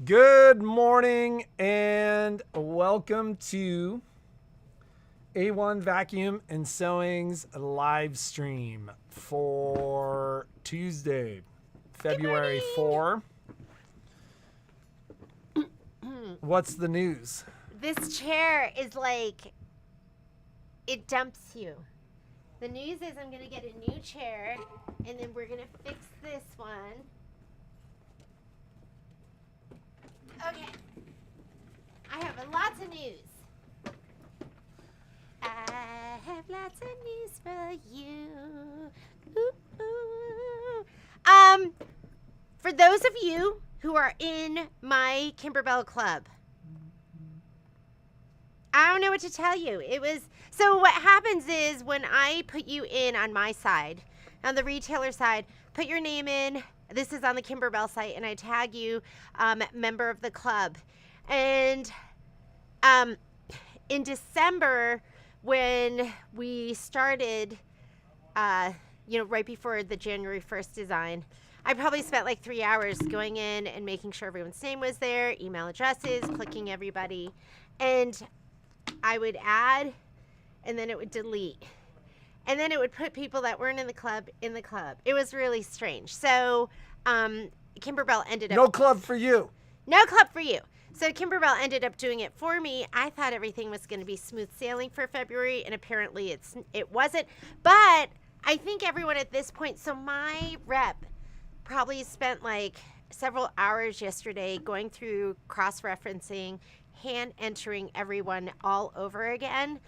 Good morning and welcome to A-1 Vacuum and Sewing's live stream for Tuesday, February 4. What's the news? This chair is like, it dumps you. The news is I'm going to get a new chair, and then we're going to fix this one. Okay. I have lots of news. I have lots of news for you. Ooh, ooh. For those of you who are in my Kimberbell Club, I don't know what to tell you. So what happens is when I put you in on my side, on the retailer side, put your name in. This is on the Kimberbell site, and I tag you, member of the club. And in December, when we started, right before the January 1st design, I probably spent like 3 hours going in and making sure everyone's name was there, email addresses, clicking everybody, and I would add, and then it would delete. And then it would put people that weren't in the club in the club. It was really strange. So Kimberbell ended up... No club for you. No club for you. So Kimberbell ended up doing it for me. I thought everything was going to be smooth sailing for February, and apparently it wasn't. But I think everyone at this point... So my rep probably spent like several hours yesterday going through cross-referencing, hand entering everyone all over again.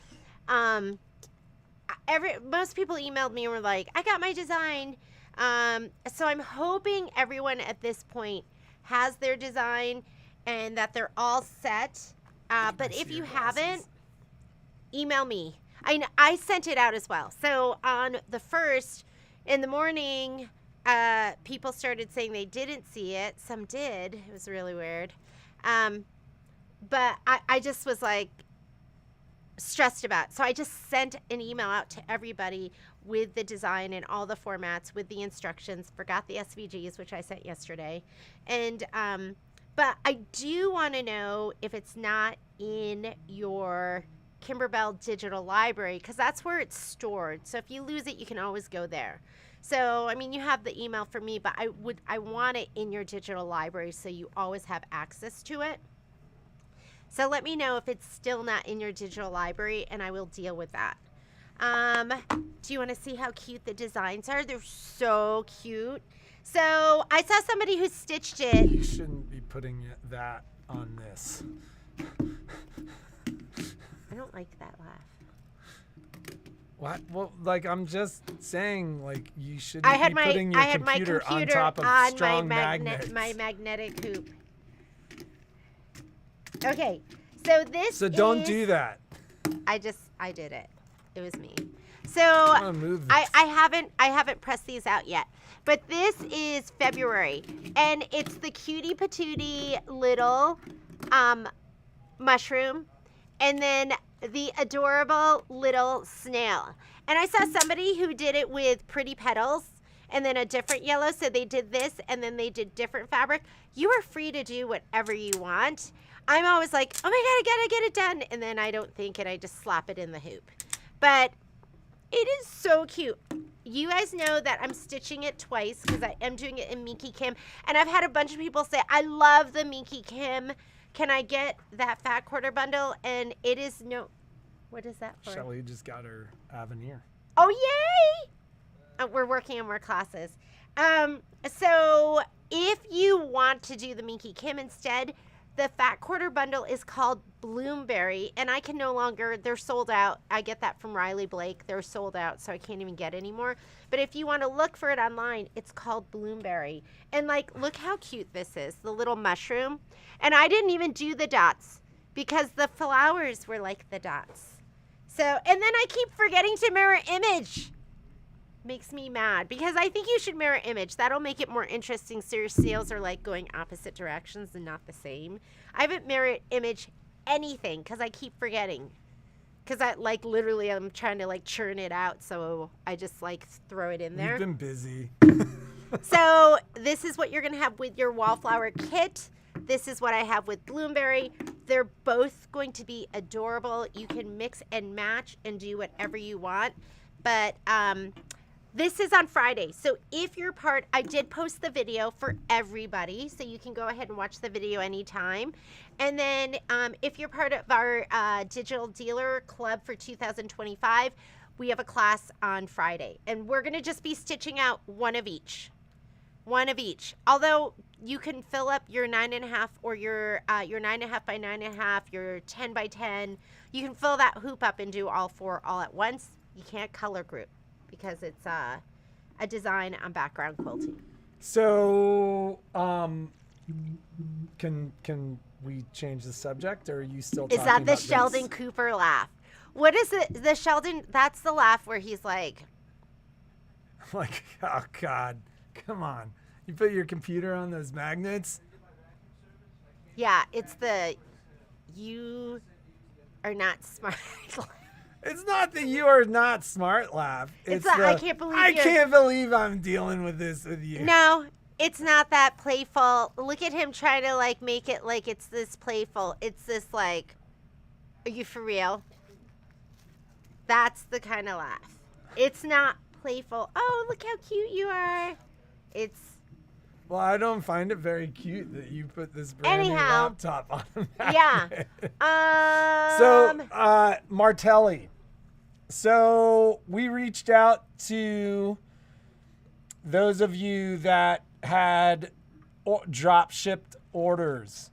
Most people emailed me and were like, I got my design. So I'm hoping everyone at this point has their design and that they're all set. But if you haven't, email me. I sent it out as well. So on the 1st in the morning, people started saying they didn't see it. Some did. It was really weird. But I just was like stressed about it. So I just sent an email out to everybody with the design and all the formats with the instructions. Forgot the SVGs, which I sent yesterday. And but I do want to know if it's not in your Kimberbell digital library, because that's where it's stored. So if you lose it, you can always go there. So I mean, you have the email from me, but I want it in your digital library so you always have access to it. So let me know if it's still not in your digital library, and I will deal with that. Do you want to see how cute the designs are? They're so cute. So I saw somebody who stitched it. You shouldn't be putting that on this. I don't like that laugh. What? Well, like I'm just saying, like you shouldn't be putting your computer on top of strong magnets. My magnetic hoop. Okay, so So don't do that. I did it. It was me. So I haven't pressed these out yet. But this is February, and it's the cutie patootie little mushroom, and then the adorable little snail. And I saw somebody who did it with pretty petals and then a different yellow. So they did this, and then they did different fabric. You are free to do whatever you want. I'm always like, oh my God, I gotta get it done. And then I don't think it, I just slap it in the hoop. But it is so cute. You guys know that I'm stitching it twice because I am doing it in Minky Kim. And I've had a bunch of people say, I love the Minky Kim. Can I get that fat quarter bundle? And it is what is that for? Shelly just got her Avenir. Oh, yay! We're working on more classes. So if you want to do the Minky Kim instead, the fat quarter bundle is called Bloomberry, and I can no longer, they're sold out. I get that from Riley Blake. They're sold out, so I can't even get anymore. But if you want to look for it online, it's called Bloomberry. And like, look how cute this is, the little mushroom. And I didn't even do the dots because the flowers were like the dots. So, and then I keep forgetting to mirror image. Makes me mad because I think you should mirror image. That'll make it more interesting so your sales are like going opposite directions and not the same. I haven't mirror image anything because I keep forgetting. Because I like literally I'm trying to like churn it out, so I just like throw it in there. You've been busy. So this is what you're gonna have with your wallflower kit. This is what I have with Bloomberry. They're both going to be adorable. You can mix and match and do whatever you want. But this is on Friday. So if you're part, I did post the video for everybody. So you can go ahead and watch the video anytime. And then if you're part of our digital dealer club for 2025, we have a class on Friday. And we're going to just be stitching out one of each. One of each. Although you can fill up your 9.5 or your 9.5 by 9.5, your 10 by 10. You can fill that hoop up and do all 4 all at once. You can't color group because it's a design on background quilting. So, can we change the subject, or are you still talking about this? Is that the Sheldon Cooper laugh? What is it? The Sheldon, that's the laugh where he's like, oh God, come on. You put your computer on those magnets? Yeah, it's the you are not smart. It's not the you are not smart laugh. It's the I can't believe I'm dealing with this with you. No, it's not that playful. Look at him trying to like make it like it's this playful. It's this like, are you for real? That's the kind of laugh. It's not playful. Oh, look how cute you are. It's. Well, I don't find it very cute that you put this brand new laptop on a magnet. Yeah. So, Martelli. So, we reached out to those of you that had drop shipped orders.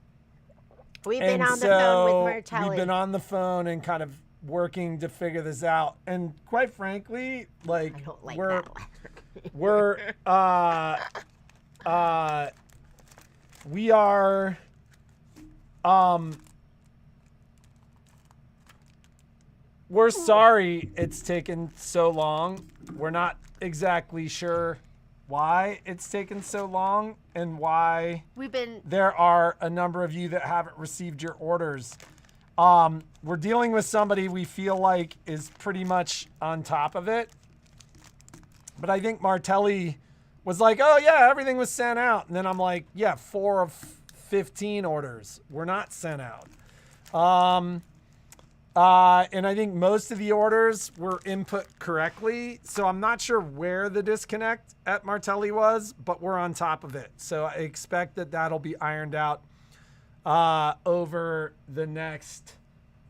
We've been on the phone with Martelli. We've been on the phone and kind of working to figure this out. And quite frankly, like, I don't like we are we're sorry it's taken so long. We're not exactly sure why it's taken so long and why there are a number of you that haven't received your orders. We're dealing with somebody we feel like is pretty much on top of it. But I think Martelli was like, oh yeah, everything was sent out. And then I'm like, yeah, 4 of 15 orders were not sent out. And I think most of the orders were input correctly. So I'm not sure where the disconnect at Martelli was, but we're on top of it. So I expect that that'll be ironed out over the next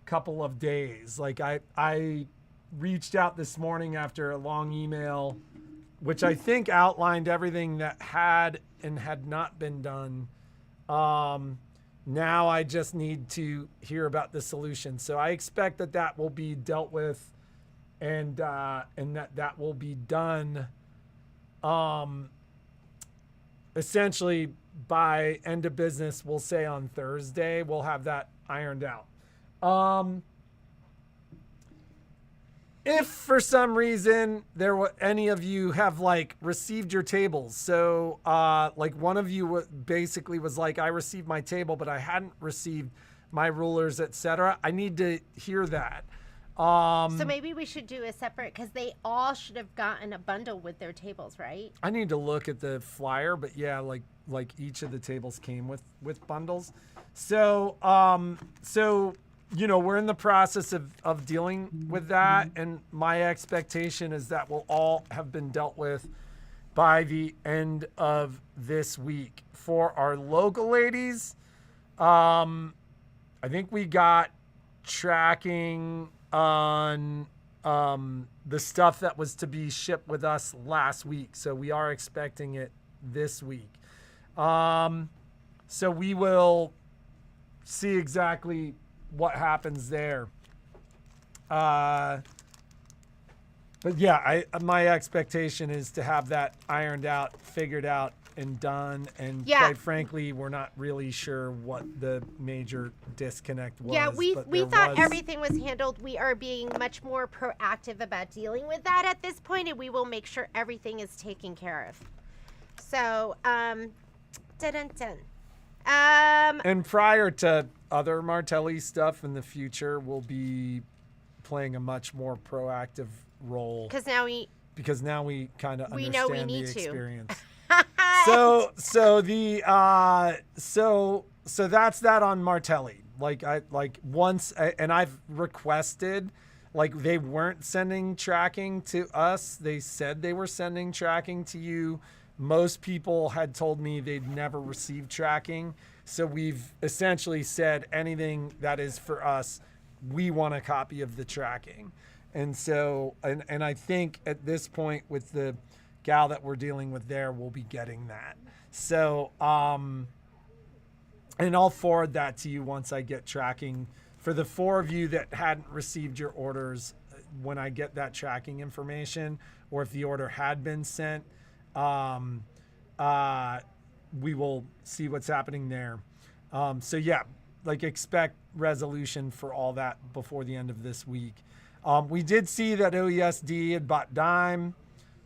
couple of days. Like I reached out this morning after a long email, which I think outlined everything that had and had not been done. Now I just need to hear about the solution. So I expect that that will be dealt with and that will be done essentially by end of business, we'll say on Thursday. We'll have that ironed out. If for some reason any of you have like received your tables, so like one of you basically was like, I received my table, but I hadn't received my rulers, etc. I need to hear that. So maybe we should do a separate, because they all should have gotten a bundle with their tables, right? I need to look at the flyer, but yeah, like each of the tables came with bundles. So you know, we're in the process of dealing with that, and my expectation is that will all have been dealt with by the end of this week. For our local ladies, I think we got tracking on the stuff that was to be shipped with us last week, so we are expecting it this week. So we will see exactly what happens there. But yeah, my expectation is to have that ironed out, figured out, and done. And quite frankly, we're not really sure what the major disconnect was. Yeah, we thought everything was handled. We are being much more proactive about dealing with that at this point, and we will make sure everything is taken care of. So, and prior to other Martelli stuff in the future, we'll be playing a much more proactive role. Because now we kind of understand the experience. So that's that on Martelli. And I've requested, like, they weren't sending tracking to us. They said they were sending tracking to you. Most people had told me they'd never received tracking. So we've essentially said anything that is for us, we want a copy of the tracking. And so, and I think at this point with the gal that we're dealing with there, we'll be getting that. So, and I'll forward that to you once I get tracking. For the 4 of you that hadn't received your orders, when I get that tracking information, or if the order had been sent, we will see what's happening there. So yeah, like, expect resolution for all that before the end of this week. We did see that OESD had bought Dime.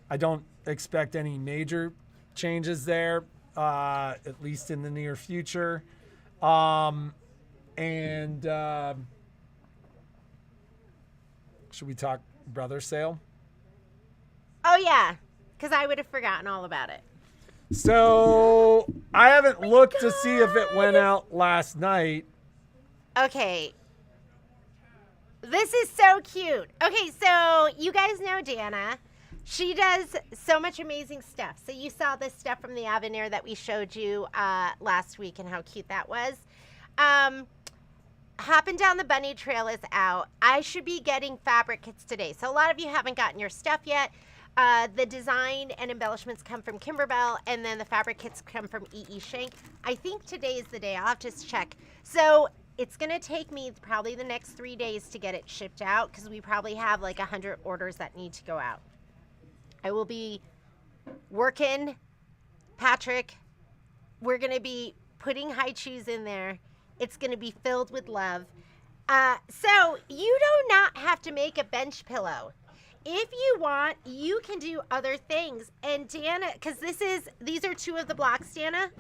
I don't expect any major changes there, at least in the near future. Should we talk brother sale? Oh, yeah, because I would have forgotten all about it. So I haven't looked to see if it went out last night. Okay. This is so cute. Okay, so you guys know Dana. She does so much amazing stuff. So you saw this stuff from the Avenir that we showed you last week and how cute that was. Hopping Down the Bunny Trail is out. I should be getting fabric kits today. So a lot of you haven't gotten your stuff yet. The design and embellishments come from Kimberbell, and then the fabric kits come from E.E. Shank. I think today is the day. I'll have to check. So it's going to take me probably the next 3 days to get it shipped out, because we probably have like 100 orders that need to go out. I will be working, Patrick. We're going to be putting high chews in there. It's going to be filled with love. So you do not have to make a bench pillow. If you want, you can do other things. And Dana, because these are 2 of the blocks, Dana.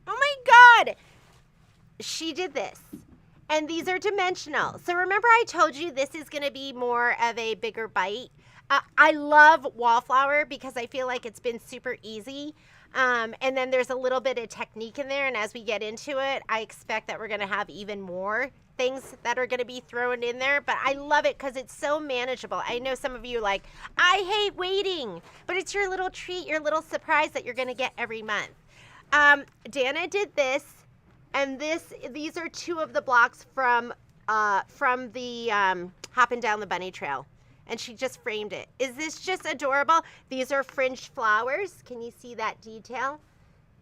Oh my God. She did this. And these are dimensional. So remember I told you this is going to be more of a bigger bite. I love Wallflower because I feel like it's been super easy. And then there's a little bit of technique in there. And as we get into it, I expect that we're going to have even more things that are going to be thrown in there. But I love it because it's so manageable. I know some of you are like, I hate waiting. But it's your little treat, your little surprise that you're going to get every month. Dana did this. And these are 2 of the blocks from the Hopping Down the Bunny Trail. And she just framed it. Is this just adorable? These are fringed flowers. Can you see that detail?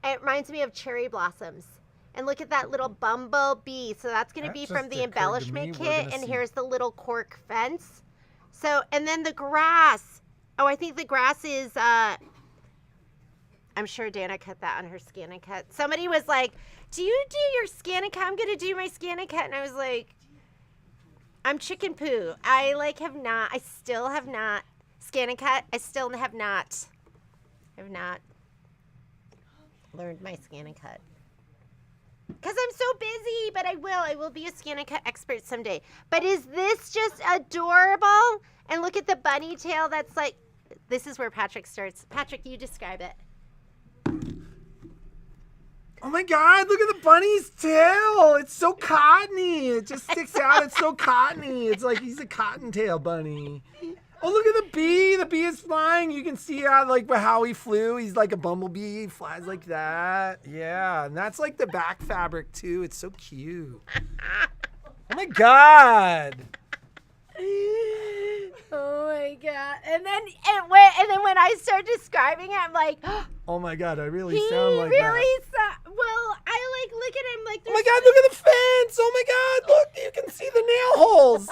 It reminds me of cherry blossoms. And look at that little bumblebee. So that's going to be from the embellishment kit. And here's the little cork fence. So, and then the grass. Oh, I think the grass is, I'm sure Dana cut that on her Scan and Cut. Somebody was like, do you do your Scan and Cut? I'm going to do my Scan and Cut. And I was like, I'm chicken poo. I still have not Scan and Cut. I still have not learned my Scan and Cut. Because I'm so busy, but I will be a Scan and Cut expert someday. But is this just adorable? And look at the bunny tail. That's like, this is where Patrick starts. Patrick, you describe it. Oh my God, look at the bunny's tail. It's so cottony. It just sticks out. It's so cottony. It's like he's a cottontail bunny. Oh, look at the bee. The bee is flying. You can see how he flew. He's like a bumblebee. He flies like that. Yeah, and that's like the back fabric too. It's so cute. Oh my God. Oh my God. And then when I start describing it, I'm like, oh my God, I really sound like that. Well, I look at him like, oh my God, look at the fence. Oh my God, look, you can see the nail holes.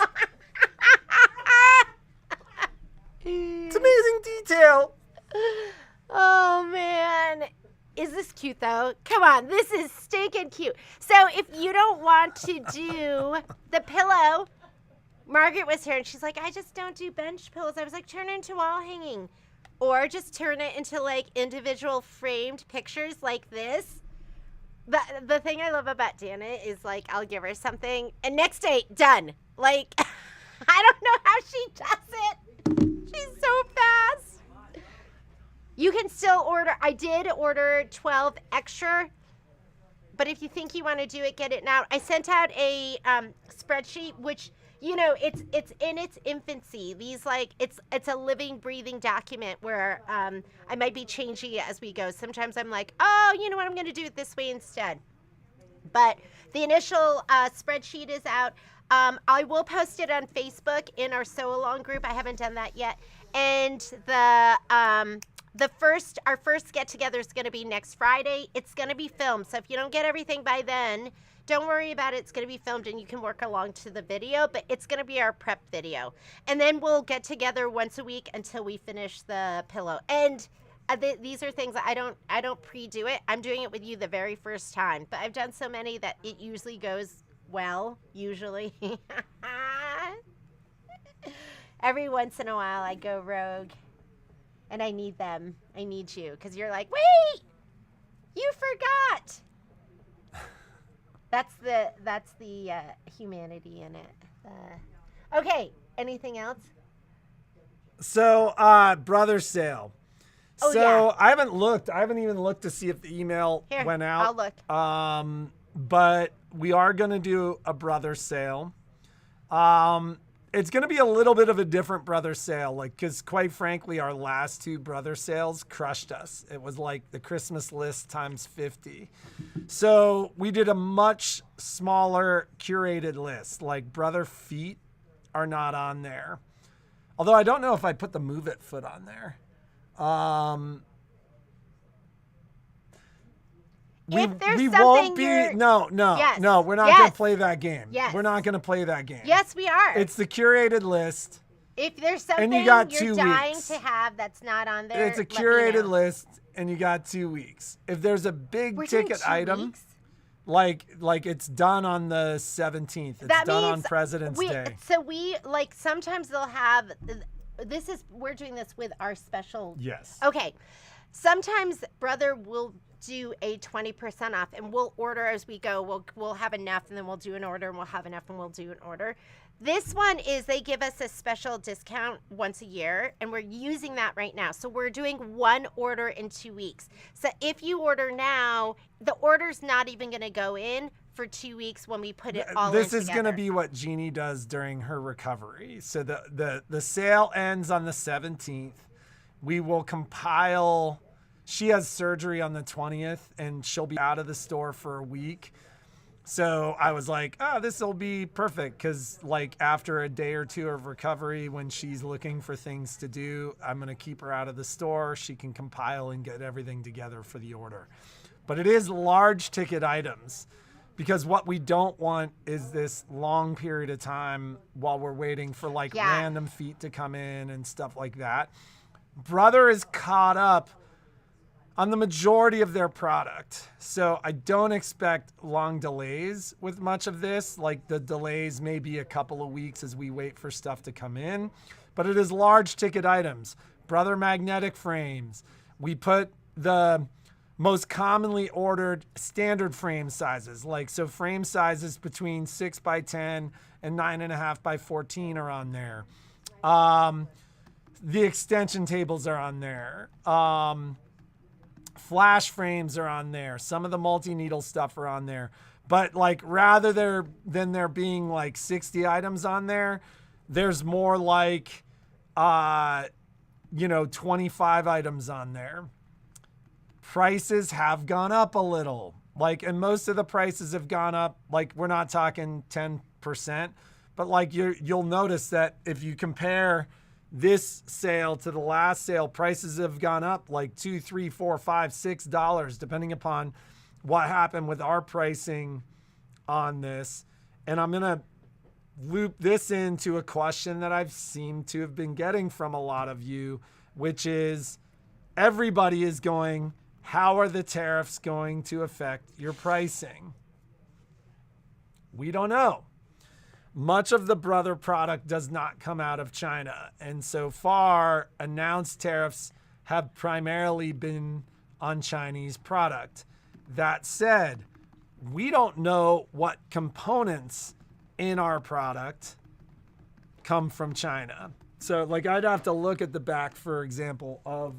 It's amazing detail. Oh man. Is this cute though? Come on, this is stinking cute. So if you don't want to do the pillow, Margaret was here and she's like, I just don't do bench pillows. I was like, turn it into wall hanging. Or just turn it into like individual framed pictures like this. The thing I love about Dana is like, I'll give her something and next day, done. Like, I don't know how she does it. She's so fast. You can still order. I did order 12 extra, but if you think you want to do it, get it now. I sent out a spreadsheet, which it's in its infancy. These it's a living, breathing document where I might be changing it as we go. Sometimes I'm like, oh, you know what, I'm going to do it this way instead. But the initial spreadsheet is out. I will post it on Facebook in our Sew Along group. I haven't done that yet. And our first get together is going to be next Friday. It's going to be filmed. So if you don't get everything by then, don't worry about it. It's going to be filmed and you can work along to the video, but it's going to be our prep video. And then we'll get together once a week until we finish the pillow. And these are things that I don't pre-do it. I'm doing it with you the very first time, but I've done so many that it usually goes well, usually. Every once in a while I go rogue and I need them. I need you because you're like, wait, you forgot. That's the humanity in it. Okay, anything else? So, brother sale. Oh, so yeah. I haven't even looked to see if the email Here, went out. I'll look. But we are going to do a brother sale. It's going to be a little bit of a different brother sale, because quite frankly, our last two brother sales crushed us. It was like the Christmas list times 50. So we did a much smaller curated list. Like brother feet are not on there. Although I don't know if I put the Move It foot on there. If there's we something won't be you're... no, Yes. we're not Yes. going to play that game. Yes. We're not going to play that game. Yes, we are. It's the curated list. If there's something you got you're 2 dying weeks. to have that's not on there, It's a let me curated know. list and you got 2 weeks. If there's a big We're doing ticket 2 item, weeks? like it's done on the 17th. It's That done on means President's Day. So we sometimes they'll have. We're doing this with our special. Yes. Okay. Sometimes brother will do a 20% off and we'll order as we go. We'll have enough and then we'll do an order and we'll have enough and we'll do an order. This one is they give us a special discount once a year and we're using that right now. So we're doing one order in 2 weeks. So if you order now, the order's not even going to go in for 2 weeks when we put it all in This is together. going to be what Jeannie does during her recovery. So the sale ends on the 17th. We will compile. She has surgery on the 20th and she'll be out of the store for a week. So I was like, oh, this will be perfect because after a day or two of recovery, when she's looking for things to do, I'm going to keep her out of the store. She can compile and get everything together for the order. But it is large ticket items because what we don't want is this long period of time while we're waiting for random feet to come in and stuff like that. Brother is caught up on the majority of their product. So I don't expect long delays with much of this. The delays may be a couple of weeks as we wait for stuff to come in, but it is large ticket items. Brother magnetic frames. We put the most commonly ordered standard frame sizes. So frame sizes between 6x10 and 9.5x14 are on there. The extension tables are on there. Flash frames are on there. Some of the multi-needle stuff are on there. But rather than there being 60 items on there, there's more 25 items on there. Prices have gone up a little. And most of the prices have gone up. We're not talking 10%, but you'll notice that if you compare this sale to the last sale, prices have gone up $2, $3, $4, $5, $6, depending upon what happened with our pricing on this. And I'm going to loop this into a question that I've seemed to have been getting from a lot of you, which is everybody is going, how are the tariffs going to affect your pricing? We don't know. Much of the brother product does not come out of China. And so far, announced tariffs have primarily been on Chinese product. That said, we don't know what components in our product come from China. So I'd have to look at the back, for example, of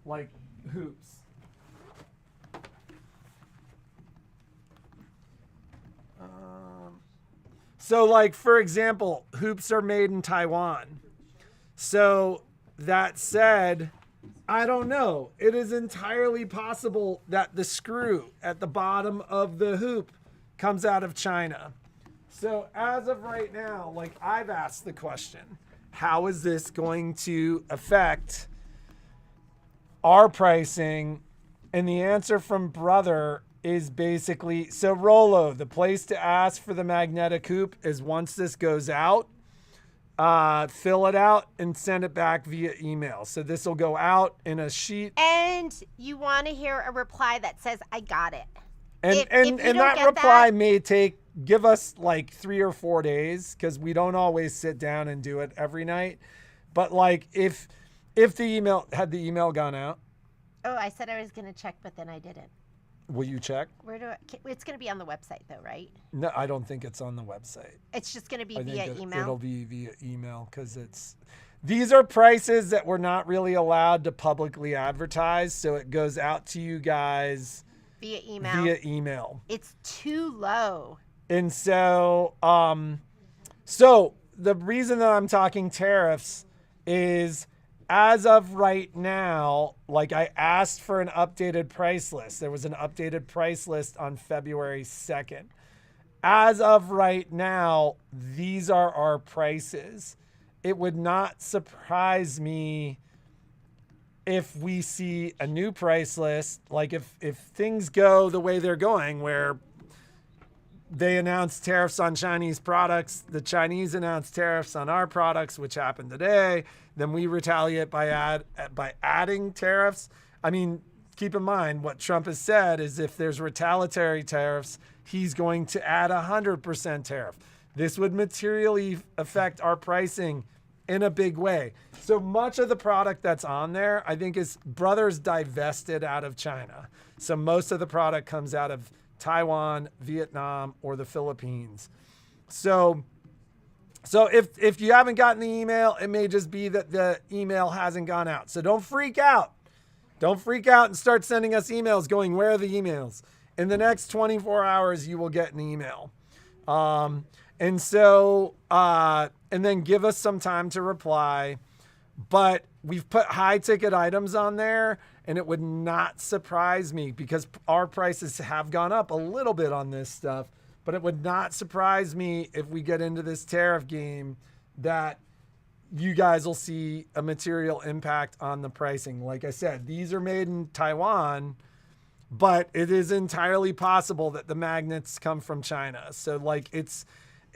like hoops. So like, for example, hoops are made in Taiwan. So that said, I don't know. It is entirely possible that the screw at the bottom of the hoop comes out of China. So as of right now, like I've asked the question, how is this going to affect our pricing? And the answer from Brother is basically, so Rolo, the place to ask for the magnetic hoop is once this goes out, fill it out and send it back via email. So this will go out in a sheet. And you want to hear a reply that says, I got it. And that reply may give us like 3 or 4 days because we don't always sit down and do it every night. But like if the email, had the email gone out? Oh, I said I was going to check, but then I didn't. Will you check? It's going to be on the website though, right? No, I don't think it's on the website. It's just going to be via email? It'll be via email because these are prices that we're not really allowed to publicly advertise. So it goes out to you guys via email. It's too low. And so, so the reason that I'm talking tariffs is, as of right now, like I asked for an updated price list. There was an updated price list on February 2nd. As of right now, these are our prices. It would not surprise me if we see a new price list, like if things go the way they're going, where they announced tariffs on Chinese products, the Chinese announced tariffs on our products, which happened today, then we retaliate by adding tariffs. I mean, keep in mind what Trump has said is if there's retaliatory tariffs, he's going to add 100% tariff. This would materially affect our pricing in a big way. So much of the product that's on there, I think, is Brothers divested out of China. So most of the product comes out of Taiwan, Vietnam, or the Philippines. So if you haven't gotten the email, it may just be that the email hasn't gone out. So don't freak out. Don't freak out and start sending us emails going, where are the emails? In the next 24 hours, you will get an email. And then give us some time to reply. But we've put high ticket items on there, and it would not surprise me because our prices have gone up a little bit on this stuff, but it would not surprise me if we get into this tariff game that you guys will see a material impact on the pricing. Like I said, these are made in Taiwan, but it is entirely possible that the magnets come from China. So like it's,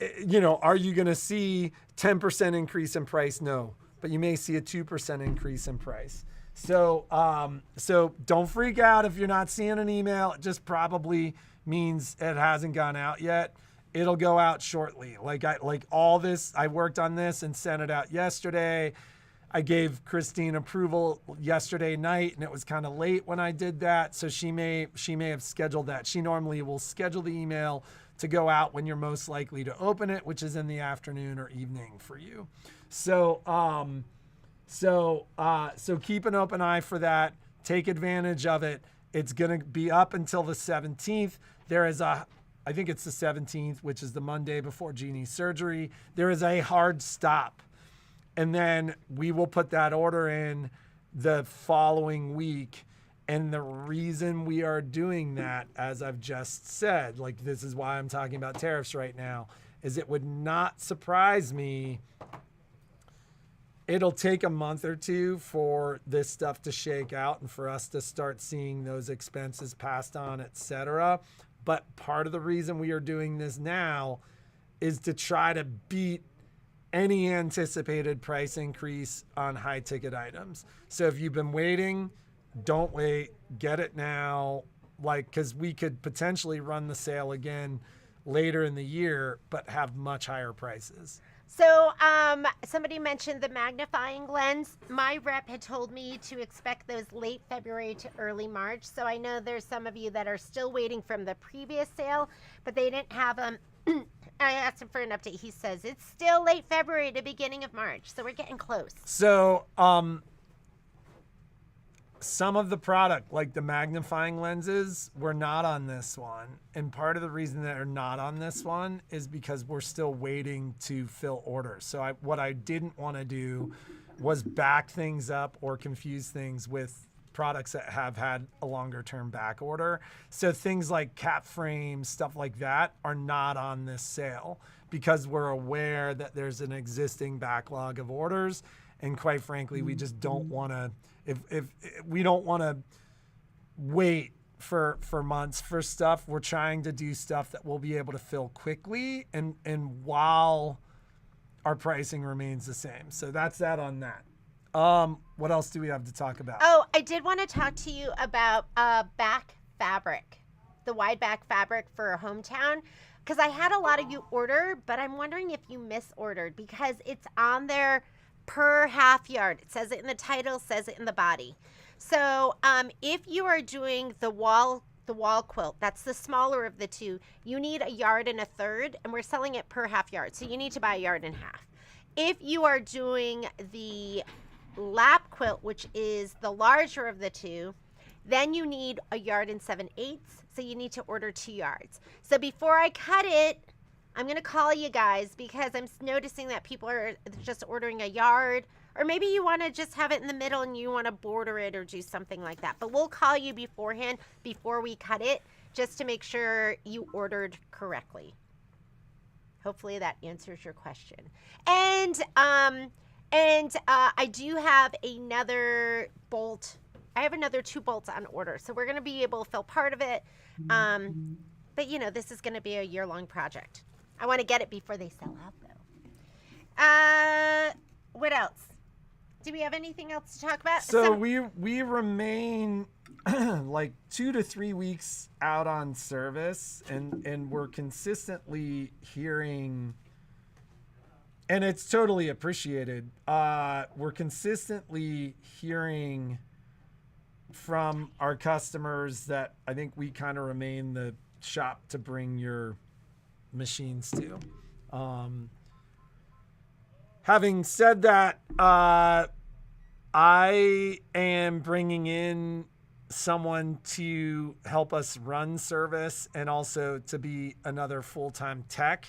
are you going to see 10% increase in price? No, but you may see a 2% increase in price. So don't freak out if you're not seeing an email. It just probably means it hasn't gone out yet. It'll go out shortly. Like all this, I worked on this and sent it out yesterday. I gave Christine approval yesterday night, and it was kind of late when I did that. So she may have scheduled that. She normally will schedule the email to go out when you're most likely to open it, which is in the afternoon or evening for you. So keep an open eye for that. Take advantage of it. It's going to be up until the 17th. I think it's the 17th, which is the Monday before Jeannie's surgery. There is a hard stop. And then we will put that order in the following week. And the reason we are doing that, as I've just said, like this is why I'm talking about tariffs right now, is it would not surprise me. It'll take a month or two for this stuff to shake out and for us to start seeing those expenses passed on, et cetera. But part of the reason we are doing this now is to try to beat any anticipated price increase on high ticket items. So if you've been waiting, don't wait, get it now, because we could potentially run the sale again later in the year, but have much higher prices. So somebody mentioned the magnifying lens. My rep had told me to expect those late February to early March. So I know there's some of you that are still waiting from the previous sale, but they didn't have them. I asked him for an update. He says it's still late February to beginning of March. So we're getting close. So some of the product, like the magnifying lenses, were not on this one. And part of the reason that they're not on this one is because we're still waiting to fill orders. So what I didn't want to do was back things up or confuse things with products that have had a longer term back order. So things like cap frames, stuff like that are not on this sale because we're aware that there's an existing backlog of orders. And quite frankly, we just don't want to, if we don't want to wait for months for stuff. We're trying to do stuff that we'll be able to fill quickly and while our pricing remains the same. So that's that on that. What else do we have to talk about? Oh, I did want to talk to you about back fabric, the wide back fabric for Hometown, because I had a lot of you order, but I'm wondering if you misordered because it's on there per half yard. It says it in the title, says it in the body. So if you are doing the wall quilt, that's the smaller of the two, you need 1.33 yards, and we're selling it per half yard. So you need to buy 1.5 yards. If you are doing the lap quilt, which is the larger of the two, then you need 1.7 yards. So you need to order 2 yards. So before I cut it, I'm going to call you guys because I'm noticing that people are just ordering 1 yard, or maybe you want to just have it in the middle and you want to border it or do something like that. But we'll call you beforehand before we cut it just to make sure you ordered correctly. Hopefully that answers your question. And I do have another bolt. I have another 2 bolts on order. So we're going to be able to fill part of it. But, you know, this is going to be a year-long project. I want to get it before they sell out, though. What else? Do we have anything else to talk about? So we remain like 2 to 3 weeks out on service, and we're consistently hearing, and it's totally appreciated. We're consistently hearing from our customers that I think we kind of remain the shop to bring your machines to. Having said that, I am bringing in someone to help us run service and also to be another full-time tech.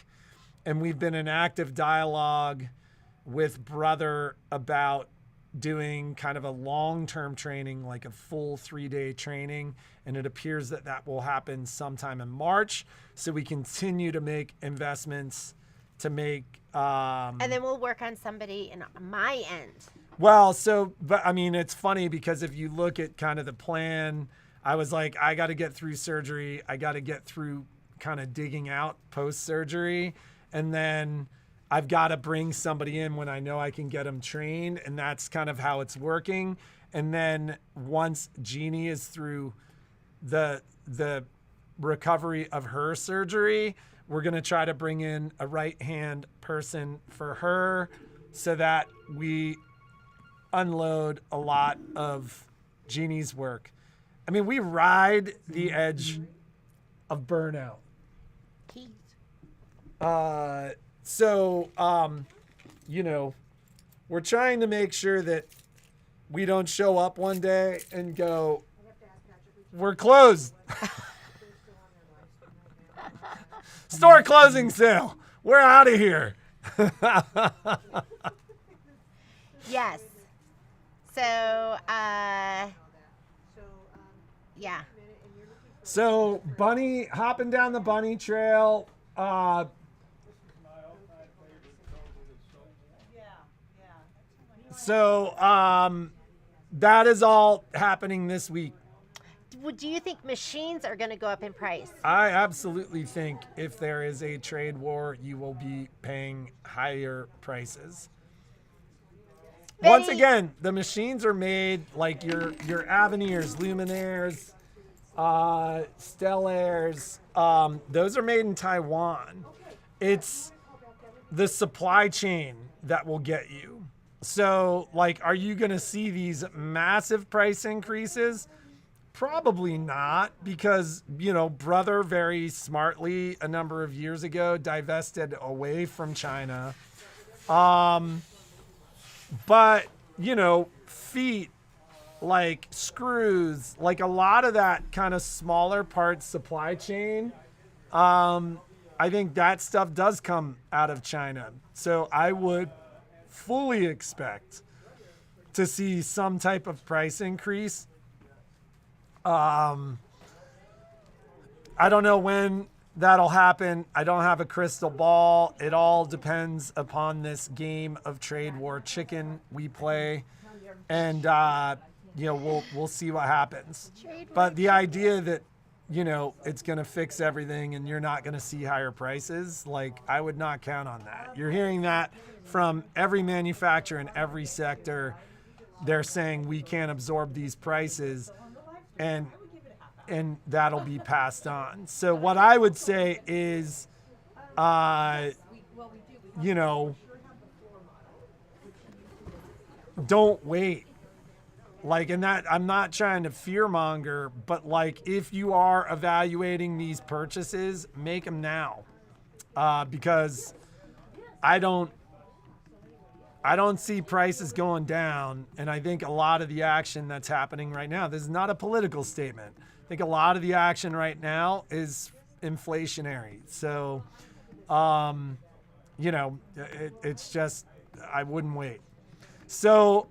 And we've been in active dialogue with Brother about doing kind of a long-term training, like a full 3-day training. And it appears that that will happen sometime in March. So we continue to make investments to make... and then we'll work on somebody in my end. Well, but I mean, it's funny because if you look at kind of the plan, I was like, I got to get through surgery. I got to get through kind of digging out post-surgery. And then I've got to bring somebody in when I know I can get them trained. And that's kind of how it's working. And then once Jeannie is through the recovery of her surgery, we're going to try to bring in a right-hand person for her so that we unload a lot of Jeannie's work. I mean, we ride the edge of burnout. You know, we're trying to make sure that we don't show up one day and go, we're closed. Store closing sale. We're out of here. Yes. So, yeah. So, Bunny, hopping down the bunny trail. That is all happening this week. Do you think machines are going to go up in price? I absolutely think if there is a trade war, you will be paying higher prices. Once again, the machines are made like your Avenires, Luminaires, Stellaires. Those are made in Taiwan. It's the supply chain that will get you. So, like, are you going to see these massive price increases? Probably not, because, you know, Brother very smartly a number of years ago divested away from China. But, you know, feet like screws, like a lot of that kind of smaller parts supply chain. I think that stuff does come out of China. So I would fully expect to see some type of price increase. I don't know when that'll happen. I don't have a crystal ball. It all depends upon this game of trade war chicken we play. And, we'll see what happens. But the idea that, it's going to fix everything and you're not going to see higher prices, like, I would not count on that. You're hearing that from every manufacturer in every sector. They're saying we can't absorb these prices, and that'll be passed on. So what I would say is, don't wait. Like, and that, I'm not trying to fearmonger, but like, if you are evaluating these purchases, make them now, because I don't see prices going down. And I think a lot of the action that's happening right now, this is not a political statement. I think a lot of the action right now is inflationary. So, it's just, I wouldn't wait. So,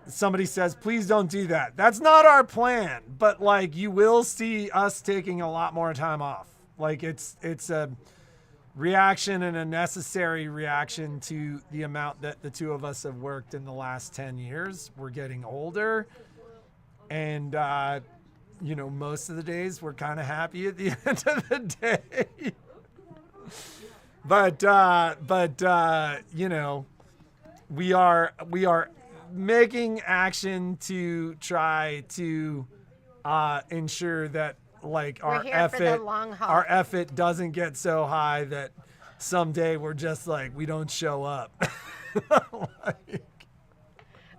somebody says, please don't do that. That's not our plan, but like, you will see us taking a lot more time off. Like, it's a reaction and a necessary reaction to the amount that the two of us have worked in the last 10 years. We're getting older, and, most of the days we're kind of happy at the end of the day. But we are making action to try to ensure that, like, our effort doesn't get so high that someday we're just like, we don't show up.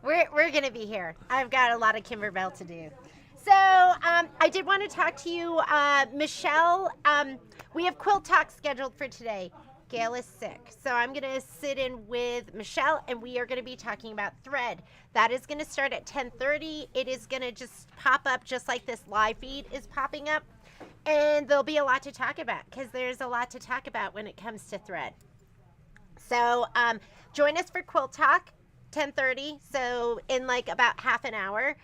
We're gonna be here. I've got a lot of Kimberbell to do. So I did want to talk to you, Michelle. We have Quilt Talk scheduled for today. Gail is sick, so I'm going to sit in with Michelle, and we are going to be talking about thread. That is going to start at 10:30. It is going to just pop up just like this live feed is popping up, and there'll be a lot to talk about because there's a lot to talk about when it comes to thread. So join us for Quilt Talk, 10:30, so in like about half an hour.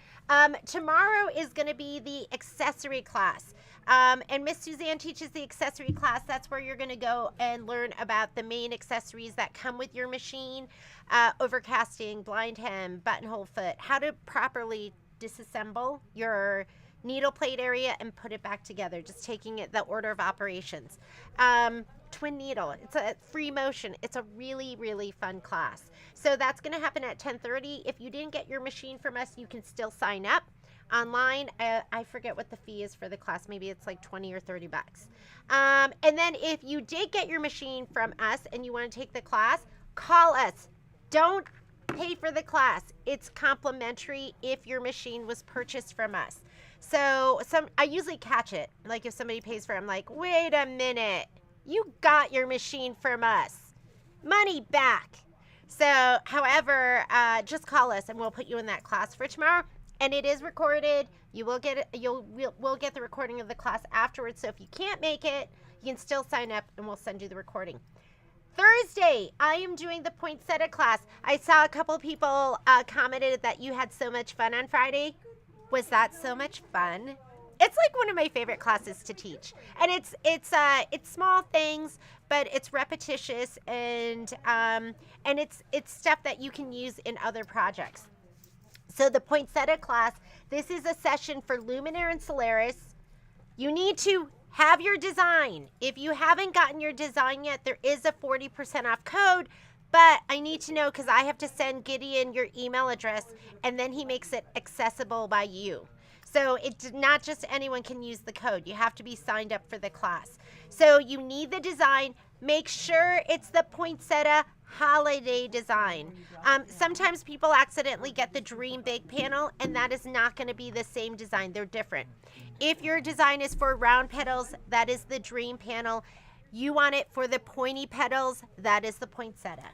Tomorrow is going to be the accessory class. And Miss Suzanne teaches the accessory class. That's where you're going to go and learn about the main accessories that come with your machine, overcasting, blind hem, buttonhole foot, how to properly disassemble your needle plate area and put it back together, just taking it the order of operations. Twin needle, it's a free motion. It's a really, really fun class. So that's going to happen at 10:30. If you didn't get your machine from us, you can still sign up online. I forget what the fee is for the class. Maybe it's like 20 or 30 bucks. And then if you did get your machine from us and you want to take the class, call us. Don't pay for the class. It's complimentary if your machine was purchased from us. So I usually catch it. Like if somebody pays for it, I'm like, wait a minute. You got your machine from us. Money back. So, however, just call us and we'll put you in that class for tomorrow. And it is recorded. You will get it. We'll get the recording of the class afterwards. So if you can't make it, you can still sign up and we'll send you the recording. Thursday, I am doing the poinsettia class. I saw a couple people commented that you had so much fun on Friday. Was that so much fun? It's like one of my favorite classes to teach, and it's small things, but it's repetitious and it's stuff that you can use in other projects. So the poinsettia class, this is a session for Luminaire and Solaris. You need to have your design. If you haven't gotten your design yet, there is a 40% off code, but I need to know because I have to send Gideon your email address, and then he makes it accessible by you. So it's not just anyone can use the code. You have to be signed up for the class. So you need the design. Make sure it's the poinsettia holiday design. Sometimes people accidentally get the Dream Big panel, and that is not going to be the same design. They're different. If your design is for round petals, that is the Dream panel. You want it for the pointy petals, that is the poinsettia.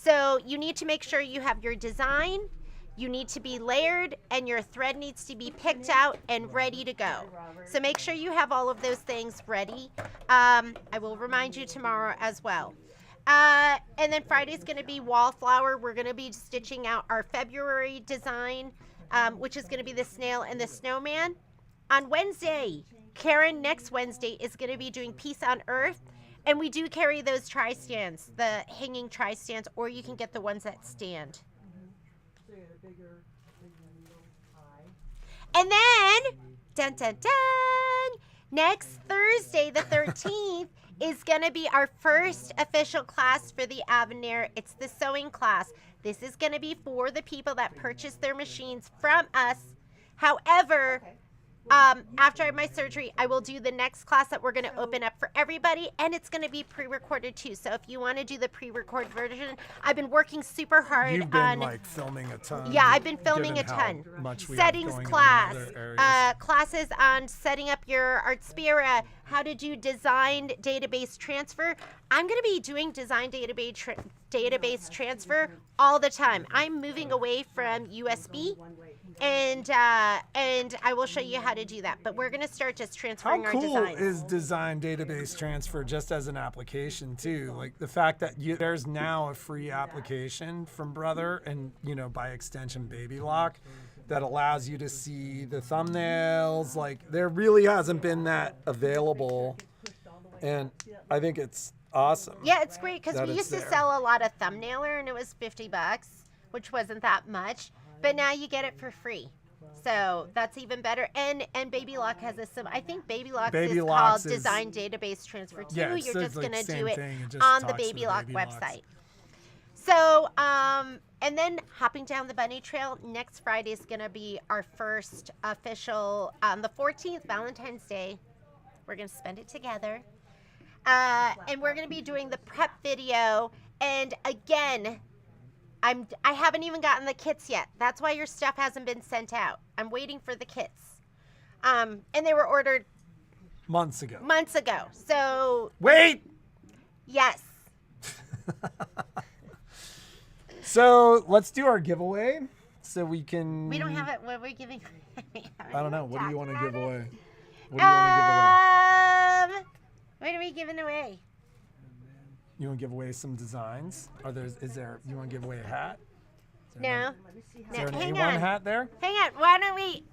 So you need to make sure you have your design, you need to be layered, and your thread needs to be picked out and ready to go. So make sure you have all of those things ready. I will remind you tomorrow as well. And then Friday's going to be wallflower. We're going to be stitching out our February design, which is going to be the snail and the snowman. On Wednesday, Karen, next Wednesday, is going to be doing Peace on Earth. And we do carry those tri-stands, the hanging tri-stands, or you can get the ones that stand. And then, dun, dun, dun, next Thursday, the 13th, is going to be our first official class for the Avenir. It's the sewing class. This is going to be for the people that purchase their machines from us. However, after I have my surgery, I will do the next class that we're going to open up for everybody, and it's going to be pre-recorded too. So if you want to do the pre-recorded version, I've been working super hard You've been on like filming a ton. Yeah, I've been filming a given ton. how much we have Settings going on in class, other areas. classes on setting up your Artspira, how to do designed database transfer. I'm going to be doing design database transfer all the time. I'm moving away from USB, and I will show you how to do that. But we're going to start just How transferring our cool designs. is design database transfer just as an application too? Like the fact that there's now a free application from Brother and, you know, by extension Baby Lock that allows you to see the thumbnails. Like there really hasn't been that available. And I think it's awesome. Yeah, it's great because that we it's used to there. sell a lot of Thumbnailer and it was $50, which wasn't that much. But now you get it for free. So that's even better. And Baby Lock has a I think Baby Lock Baby is Locks called is- Design Database Transfer too. Yeah, You're just like gonna same do it thing, just on the talks to Baby Lock Baby Locks. website. So and then hopping down the bunny trail, next Friday is gonna be our first official on the 14th, Valentine's Day. We're gonna spend it together. And we're gonna be doing the prep video. And again, I haven't even gotten the kits yet. That's why your stuff hasn't been sent out. I'm waiting for the kits. And they were ordered Months ago. months ago. So Wait! yes. So let's do our giveaway so we can. We don't have it. What are we giving? I don't know. What do you want to give away? What do you want to give away? What are we giving away? You want to give away some designs? Is there, you want to give away a hat? No. Is there an Hang A1 on. hat there? Hang on. Why don't we?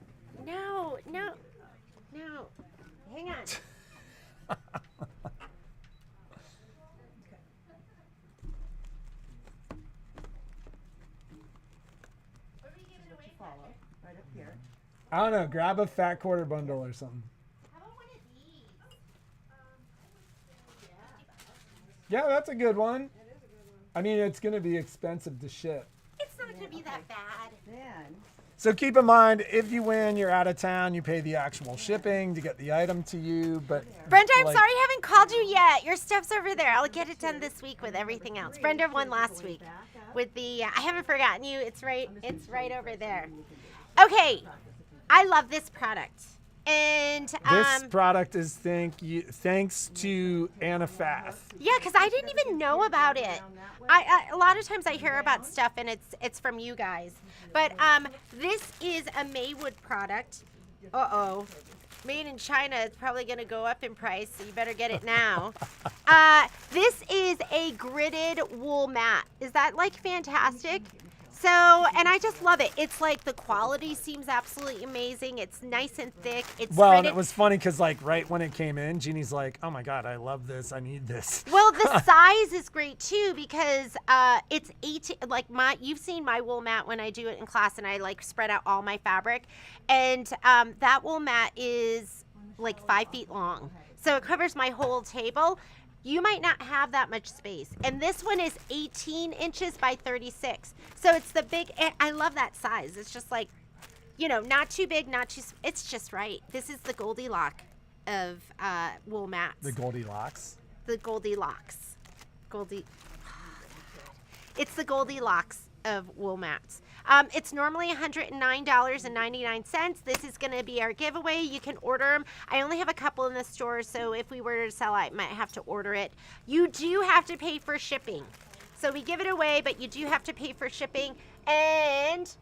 No. Hang on. What are we giving away? Right up here. I don't know. Grab a fat quarter bundle or something. How about one of these? Yeah, that's a good one. I mean, it's going to be expensive to ship. It's not going to be that bad. Then, So keep in mind, if you win, you're out of town, you pay the actual shipping to get the item to you. But Brenda, I'm like- sorry I haven't called you yet. Your stuff's over there. I'll get it done this week with everything else. Brenda won last week with the. I haven't forgotten you. It's right over there. Okay, I love this product, and This product is thanks to Anna Fath. yeah, because I didn't even know about it. A lot of times I hear about stuff and it's from you guys, but this is a Maywood product. Made in China. It's probably going to go up in price, so you better get it now. This is a gridded wool mat. Is that like fantastic? So, and I just love it. It's like the quality seems absolutely amazing. It's nice and thick. It's Well, and gridded. it was funny because like right when it came in, Jeannie's like, "Oh my God, I love this. I need this." Well, the size is great too because it's 18. Like you've seen my wool mat when I do it in class, and I like spread out all my fabric, and that wool mat is like 5 feet long, so it covers my whole table. You might not have that much space, and this one is 18 inches by 36. So it's the big. I love that size. It's just like, not too big, not too. It's just right. This is the Goldilocks of wool mats. The Goldilocks. The Goldilocks. It's the Goldilocks of wool mats. It's normally $109.99. This is going to be our giveaway. You can order them. I only have a couple in the store, so if we were to sell, I might have to order it. You do have to pay for shipping. So we give it away, but you do have to pay for shipping. And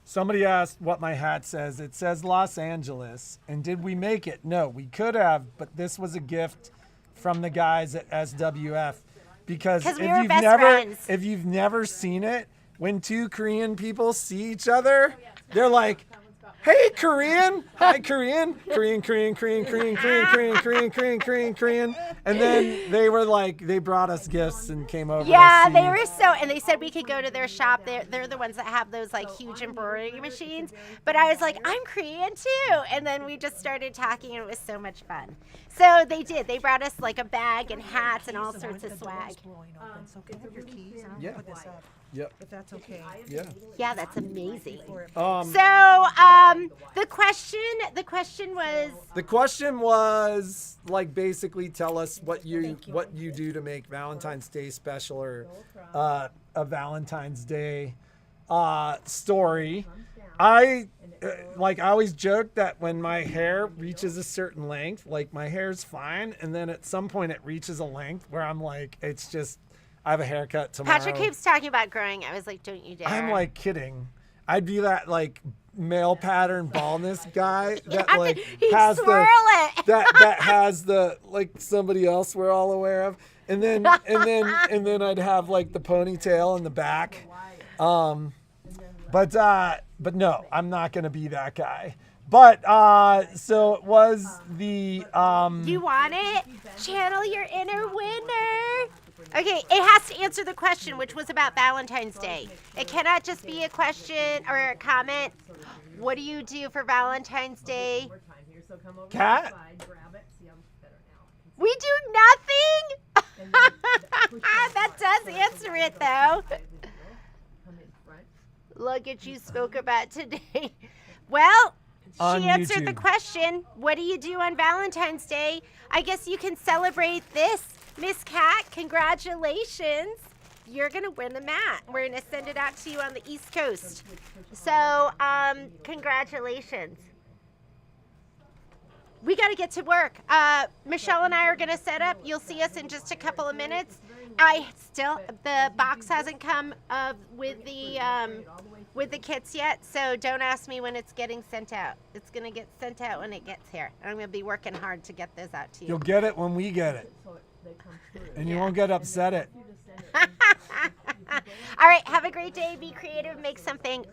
Somebody asked what my hat says. It says Los Angeles. And did we make it? No, we could have, but this was a gift from the guys at SWF. Because 'Cause if we were you've best never friends. if you've never seen it, when two Korean people see each other, they're like, "Hey, Korean! Hi, Korean! Korean, Korean, Korean, Korean, Korean, Korean, Korean, Korean, Korean, Korean." And then they were like, they brought us gifts and came over. yeah, to see. they were so, and they said we could go to their shop. They're the ones that have those like huge embroidery machines. But I was like, I'm Korean too. And then we just started talking, and it was so much fun. So they did. They brought us like a bag and hats and all sorts of swag. So can I have your keys? And I'll Yeah. put this up, Yep. if that's okay. Yeah. Yeah, that's amazing. Um, So the question was, The question was like basically tell us what you do to make Valentine's Day special or a Valentine's Day story. I always joke that when my hair reaches a certain length, like my hair's fine, and then at some point it reaches a length where I'm like, it's just I have a haircut tomorrow. Patrick keeps talking about growing. I was like, don't you dare. I'm like kidding. I'd be that like male pattern baldness guy that have like to- he'd has swirl the it. that has the like somebody else we're all aware of, and then I'd have like the ponytail in the back, but no, I'm not gonna be that guy. But so it was the You want it? Channel your inner winner. Okay, it has to answer the question, which was about Valentine's Day. It cannot just be a question or a comment. What do you do for Valentine's Day? cat. We do nothing? That does answer it, though. Look at you spoke about today. Well, On she answered the YouTube. question. What do you do on Valentine's Day? I guess you can celebrate this. Miss Cat, congratulations. You're going to win a mat. We're going to send it out to you on the East Coast. So, congratulations. We got to get to work. Michelle and I are going to set up. You'll see us in just a couple of minutes. The box hasn't come with the kits yet, so don't ask me when it's getting sent out. It's going to get sent out when it gets here. And I'm going to be working hard to get those out to you. You'll get it when we get it, and you won't get upset. All right, have a great day. Be creative. Make something.